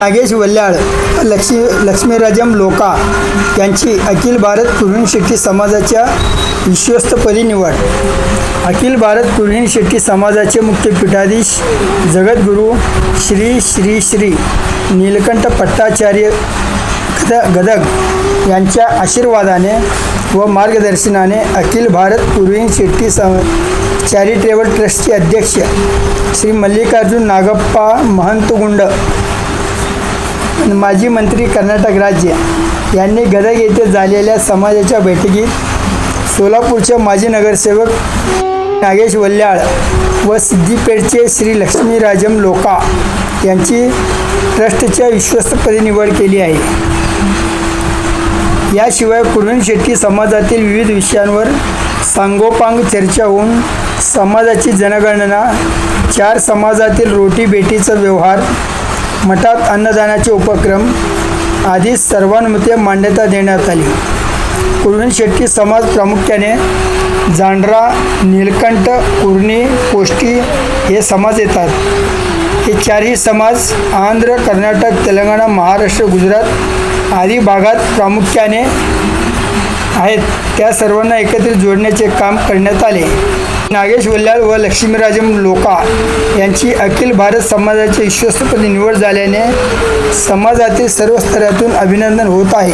नागेश वल्याळ लक्ष्मीराजम लोका यांची अखिल भारत कुरुण शेट्टी समाजाच्या विश्वस्तपदी निवड. अखिल भारत कुरुण शेट्टी समाजाचे मुख्य पीठाधीश जगद्गुरू श्री श्री श्री नीलकंठ पट्टाचार्य गदग यांच्या आशीर्वादाने व मार्गदर्शनाने अखिल भारत कुरुण शेट्टी चॅरिटेबल ट्रस्टचे अध्यक्ष श्री मल्लिकार्जुन नागप्पा महंतगुंड, माजी मंत्री कर्नाटक राज्य यांनी गदग येथे झालेल्या समाजाच्या बैठकीत सोलापूरच्या माजी नगरसेवक नागेश वल्याळ व सिद्दीपेठचे श्री लक्ष्मीराजम लोका यांची ट्रस्टच्या विश्वस्तपदी निवड केली आहे. याशिवाय कुरुण शेट्टी समाजातील विविध विषयांवर सांगोपांग चर्चा होऊन समाजाची जनगणना, 4 समाजातील रोटी बेटीचा व्यवहार, मठात अन्नदानाचे उपक्रम आदी सर्वानुमते मान्यता देण्यात आली. कुरुण शेट्टी समाज प्रामुख्याने जांडरा, नीलकंठ, कुर्णी, पोष्टी हे समाज येतात. हे 4ही समाज आंध्र, कर्नाटक, तेलंगणा, महाराष्ट्र, गुजरात आदी भागात प्रामुख्याने आहेत. त्या सर्वांना एकत्रित जोडण्याचे काम करण्यात आले. नागेश वल्याळ व लक्ष्मीराजम लोका यांची अखिल भारत समाजाची विश्वस्तपदी निवड झाल्याने समाजातील सर्व स्तरातून अभिनंदन होत आहे.